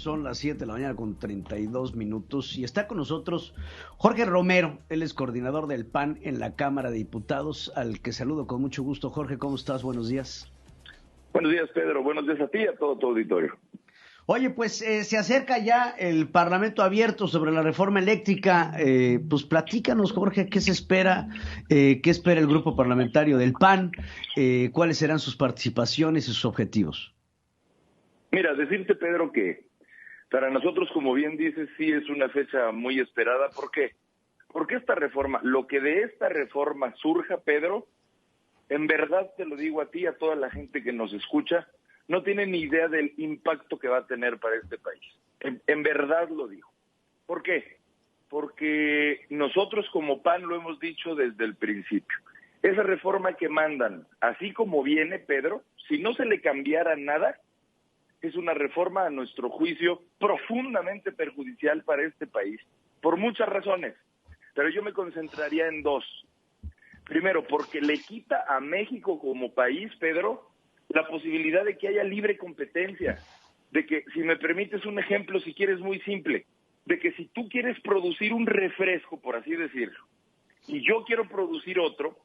Son las 7 de la mañana con 32 minutos y está con nosotros Jorge Romero, él es coordinador del PAN en la Cámara de Diputados, al que saludo con mucho gusto. Jorge, ¿cómo estás? Buenos días. Buenos días, Pedro. Buenos días a ti y a todo tu auditorio. Oye, pues se acerca ya el Parlamento abierto sobre la reforma eléctrica. Pues platícanos, Jorge, ¿qué se espera? ¿Qué espera el grupo parlamentario del PAN? ¿Cuáles serán sus participaciones y sus objetivos? Mira, decirte, Pedro, que para nosotros, como bien dices, sí es una fecha muy esperada. ¿Por qué? Porque esta reforma, lo que de esta reforma surja, Pedro, en verdad te lo digo a ti, a toda la gente que nos escucha, no tiene ni idea del impacto que va a tener para este país. En verdad lo digo. ¿Por qué? Porque nosotros como PAN lo hemos dicho desde el principio. Esa reforma que mandan, así como viene, Pedro, si no se le cambiara nada, es una reforma, a nuestro juicio, profundamente perjudicial para este país, por muchas razones. Pero yo me concentraría en dos. Primero, porque le quita a México como país, Pedro, la posibilidad de que haya libre competencia. De que, si me permites un ejemplo, si quieres muy simple, de que si tú quieres producir un refresco, por así decirlo, y yo quiero producir otro,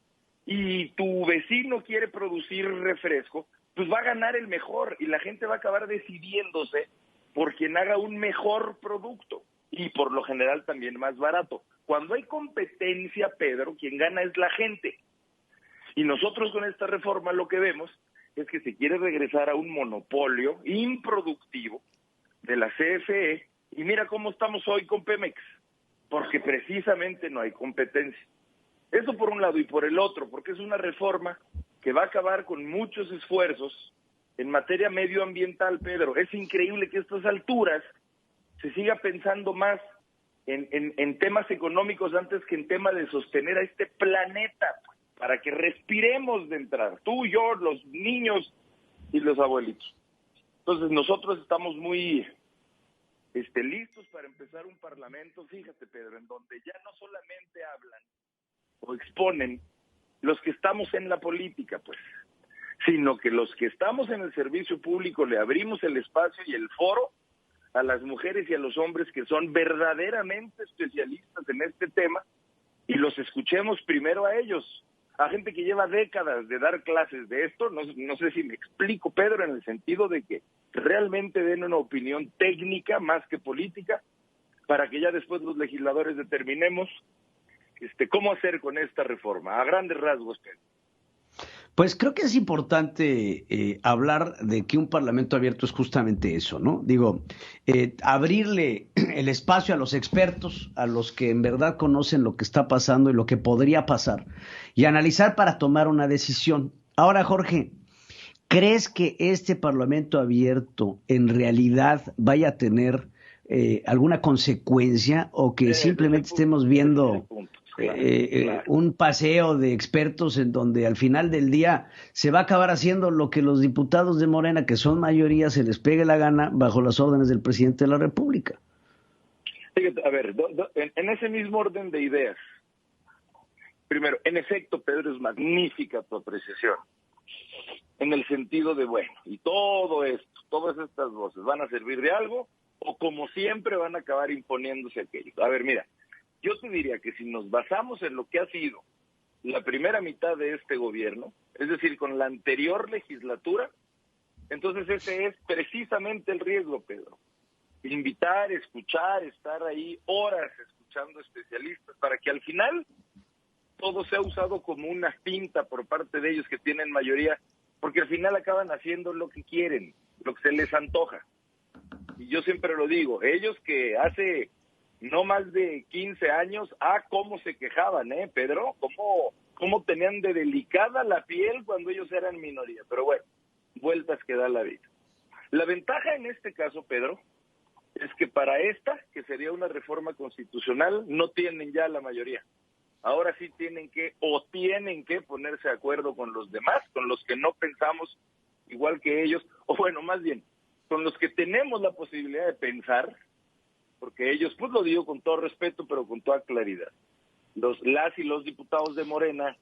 y tu vecino quiere producir refresco, pues va a ganar el mejor y la gente va a acabar decidiéndose por quien haga un mejor producto y por lo general también más barato. Cuando hay competencia, Pedro, quien gana es la gente. Y nosotros con esta reforma lo que vemos es que se quiere regresar a un monopolio improductivo de la CFE y mira cómo estamos hoy con Pemex, porque precisamente no hay competencia. Eso por un lado y por el otro, porque es una reforma que va a acabar con muchos esfuerzos en materia medioambiental, Pedro. Es increíble que a estas alturas se siga pensando más en temas económicos antes que en tema de sostener a este planeta, para que respiremos de entrada, tú, yo, los niños y los abuelitos. Entonces nosotros estamos muy listos para empezar un parlamento, fíjate, Pedro, en donde ya no solamente hablan o exponen los que estamos en la política, pues, sino que los que estamos en el servicio público le abrimos el espacio y el foro a las mujeres y a los hombres que son verdaderamente especialistas en este tema y los escuchemos primero a ellos, a gente que lleva décadas de dar clases de esto, no sé si me explico, Pedro, en el sentido de que realmente den una opinión técnica más que política, para que ya después los legisladores determinemos cómo hacer con esta reforma, a grandes rasgos, Pedro. Pues creo que es importante hablar de que un parlamento abierto es justamente eso, ¿no? Digo, abrirle el espacio a los expertos, a los que en verdad conocen lo que está pasando y lo que podría pasar, y analizar para tomar una decisión. Ahora, Jorge, ¿crees que este parlamento abierto en realidad vaya a tener alguna consecuencia o que simplemente estemos viendo Claro. un paseo de expertos en donde al final del día se va a acabar haciendo lo que los diputados de Morena, que son mayoría, se les pegue la gana bajo las órdenes del presidente de la República? Fíjate, a ver, en ese mismo orden de ideas, primero, en efecto, Pedro, es magnífica tu apreciación, en el sentido de, bueno, y todo esto, todas estas voces, ¿van a servir de algo o como siempre van a acabar imponiéndose aquello? A ver, mira, yo te diría que si nos basamos en lo que ha sido la primera mitad de este gobierno, es decir, con la anterior legislatura, entonces ese es precisamente el riesgo, Pedro. Invitar, escuchar, estar ahí horas escuchando especialistas para que al final todo sea usado como una finta por parte de ellos que tienen mayoría, porque al final acaban haciendo lo que quieren, lo que se les antoja. Y yo siempre lo digo, ellos que hace no más de 15 años, cómo se quejaban, Pedro, cómo tenían de delicada la piel cuando ellos eran minoría. Pero bueno, vueltas que da la vida. La ventaja en este caso, Pedro, es que para esta, que sería una reforma constitucional, no tienen ya la mayoría. Ahora sí tienen que ponerse de acuerdo con los demás, con los que no pensamos igual que ellos, o bueno, más bien, con los que tenemos la posibilidad de pensar, porque ellos, pues lo digo con todo respeto, pero con toda claridad, las y los diputados de Morena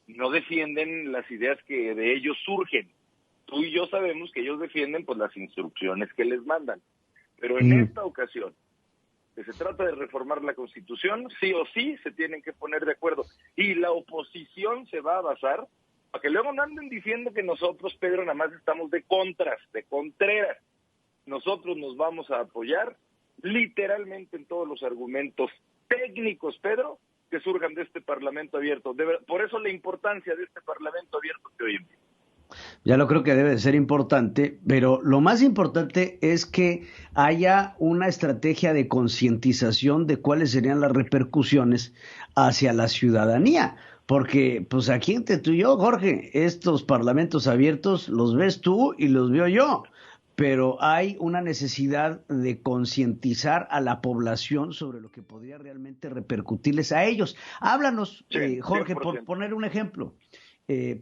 no defienden las ideas que de ellos surgen. Tú y yo sabemos que ellos defienden pues las instrucciones que les mandan. Pero en esta ocasión, que se trata de reformar la Constitución, sí o sí se tienen que poner de acuerdo. Y la oposición se va a basar, para que luego no anden diciendo que nosotros, Pedro, nada más estamos de contras, de contreras. Nosotros nos vamos a apoyar literalmente en todos los argumentos técnicos, Pedro, que surjan de este Parlamento abierto. Por eso la importancia de este Parlamento abierto que hoy en día. Ya lo creo que debe de ser importante, pero lo más importante es que haya una estrategia de concientización de cuáles serían las repercusiones hacia la ciudadanía. Porque, pues aquí entre tú y yo, Jorge, estos parlamentos abiertos los ves tú y los veo yo, pero hay una necesidad de concientizar a la población sobre lo que podría realmente repercutirles a ellos. Háblanos, Jorge, por poner un ejemplo.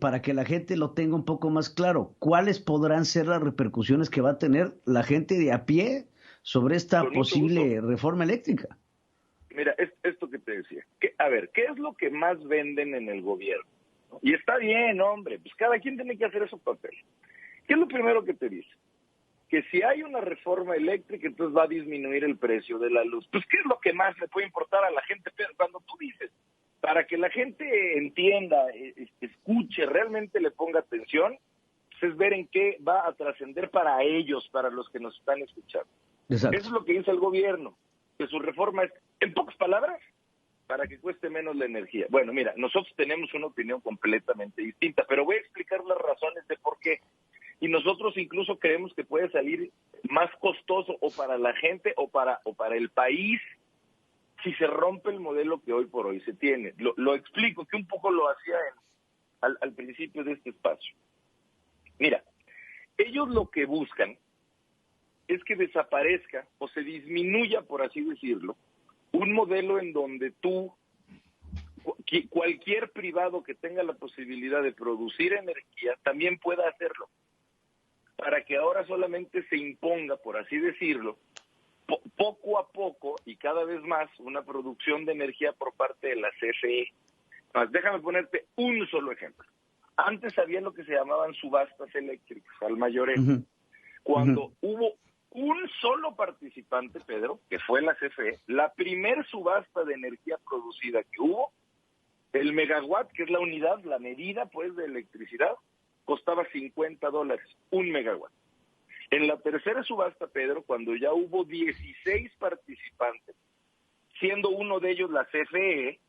Para que la gente lo tenga un poco más claro, ¿cuáles podrán ser las repercusiones que va a tener la gente de a pie sobre esta posible reforma eléctrica? Mira, esto que te decía, a ver, ¿qué es lo que más venden en el gobierno? Y está bien, hombre, pues cada quien tiene que hacer su papel. ¿Qué es lo primero que te dice? Que si hay una reforma eléctrica, entonces va a disminuir el precio de la luz. Pues, ¿qué es lo que más le puede importar a la gente? Pero cuando tú dices, para que la gente entienda, escuche, realmente le ponga atención, pues es ver en qué va a trascender para ellos, para los que nos están escuchando. Exacto. Eso es lo que dice el gobierno, que su reforma es, en pocas palabras, para que cueste menos la energía. Bueno, mira, nosotros tenemos una opinión completamente distinta, pero voy a explicar las razones de por qué. Y nosotros incluso creemos que puede salir más costoso o para la gente o para el país si se rompe el modelo que hoy por hoy se tiene. Lo explico, que un poco lo hacía al principio de este espacio. Mira, ellos lo que buscan es que desaparezca o se disminuya, por así decirlo, un modelo en donde cualquier privado que tenga la posibilidad de producir energía también pueda hacerlo, para que ahora solamente se imponga, por así decirlo, poco a poco y cada vez más una producción de energía por parte de la CFE. Déjame ponerte un solo ejemplo. Antes había lo que se llamaban subastas eléctricas al mayoreo. Cuando hubo un solo participante, Pedro, que fue la CFE, la primer subasta de energía producida que hubo, el megawatt, que es la unidad, la medida pues de electricidad, costaba $50, un megawatt. En la tercera subasta, Pedro, cuando ya hubo 16 participantes, siendo uno de ellos la CFE,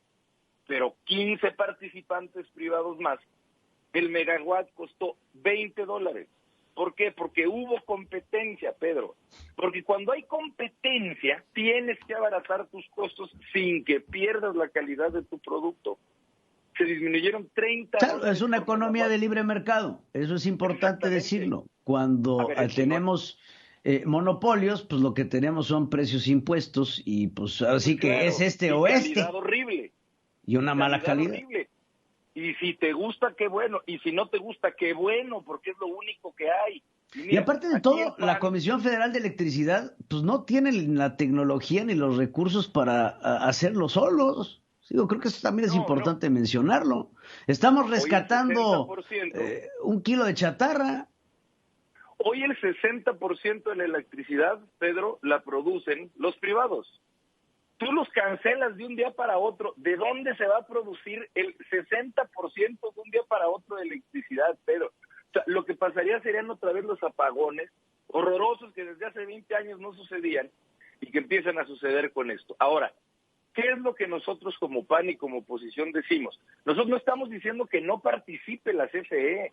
pero 15 participantes privados más, el megawatt costó $20. ¿Por qué? Porque hubo competencia, Pedro. Porque cuando hay competencia, tienes que abaratar tus costos sin que pierdas la calidad de tu producto. Se disminuyeron 30. Claro, es una economía de libre mercado, eso es importante decirlo. Cuando tenemos monopolios, pues lo que tenemos son precios impuestos y pues así que claro, es este o este. Calidad horrible. Y una mala calidad. Horrible. Y si te gusta, qué bueno. Y si no te gusta, qué bueno, porque es lo único que hay. Mira, y aparte de todo, la Comisión Federal de Electricidad, pues no tiene la tecnología ni los recursos para hacerlo solos. Digo, creo que eso también es importante mencionarlo. Estamos rescatando un kilo de chatarra. Hoy el 60% de la electricidad, Pedro, la producen los privados. Tú los cancelas de un día para otro. ¿De dónde se va a producir el 60% de un día para otro de electricidad, Pedro? O sea, lo que pasaría serían otra vez los apagones horrorosos que desde hace 20 años no sucedían y que empiezan a suceder con esto. Ahora, ¿qué es lo que nosotros como PAN y como oposición decimos? Nosotros no estamos diciendo que no participe la CFE.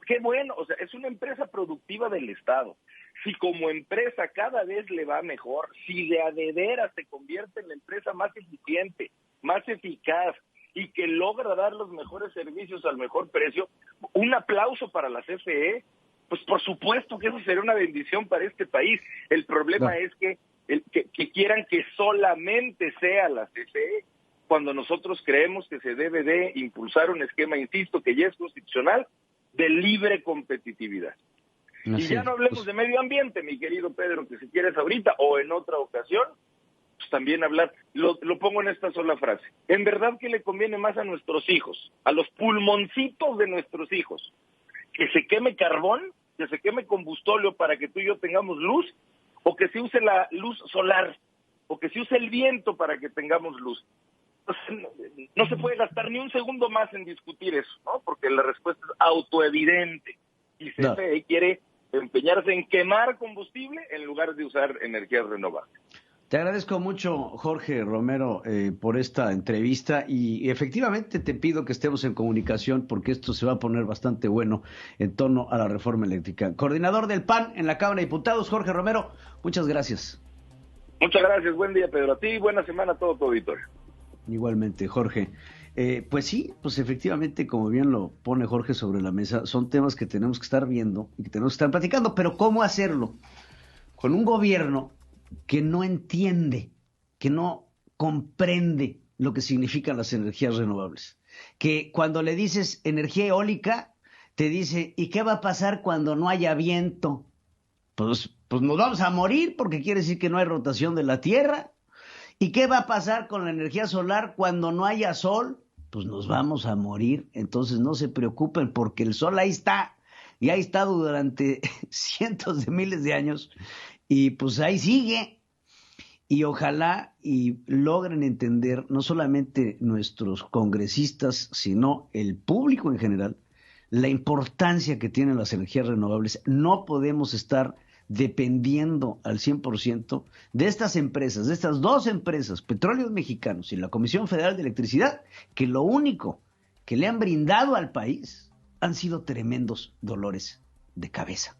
Qué bueno, o sea, es una empresa productiva del Estado. Si como empresa cada vez le va mejor, si de veras se convierte en la empresa más eficiente, más eficaz y que logra dar los mejores servicios al mejor precio, un aplauso para la CFE. Pues por supuesto que eso sería una bendición para este país. El problema es que quieran que solamente sea la CFE, cuando nosotros creemos que se debe de impulsar un esquema, insisto, que ya es constitucional, de libre competitividad. Y ya no hablemos de medio ambiente, mi querido Pedro, que si quieres ahorita o en otra ocasión, pues también hablar, lo pongo en esta sola frase. En verdad que le conviene más a nuestros hijos, a los pulmoncitos de nuestros hijos, que se queme carbón, que se queme combustóleo para que tú y yo tengamos luz, o que se use la luz solar, o que se use el viento para que tengamos luz. Entonces, no se puede gastar ni un segundo más en discutir eso, ¿no? Porque la respuesta es autoevidente. Y CFE quiere empeñarse en quemar combustible en lugar de usar energías renovables. Te agradezco mucho, Jorge Romero, por esta entrevista y efectivamente te pido que estemos en comunicación porque esto se va a poner bastante bueno en torno a la reforma eléctrica. Coordinador del PAN en la Cámara de Diputados, Jorge Romero, muchas gracias. Muchas gracias, buen día, Pedro. A ti, buena semana a todo tu auditorio. Igualmente, Jorge. Pues sí, pues efectivamente, como bien lo pone Jorge sobre la mesa, son temas que tenemos que estar viendo y que tenemos que estar platicando, pero ¿cómo hacerlo? Con un gobierno que no entiende, que no comprende lo que significan las energías renovables. Que cuando le dices energía eólica, te dice, ¿y qué va a pasar cuando no haya viento? Pues nos vamos a morir porque quiere decir que no hay rotación de la Tierra. ¿Y qué va a pasar con la energía solar cuando no haya sol? Pues nos vamos a morir. Entonces no se preocupen porque el sol ahí está y ha estado durante cientos de miles de años y pues ahí sigue. Y ojalá y logren entender no solamente nuestros congresistas, sino el público en general, la importancia que tienen las energías renovables. No podemos estar dependiendo al 100% de estas empresas, de estas dos empresas, Petróleos Mexicanos y la Comisión Federal de Electricidad, que lo único que le han brindado al país han sido tremendos dolores de cabeza.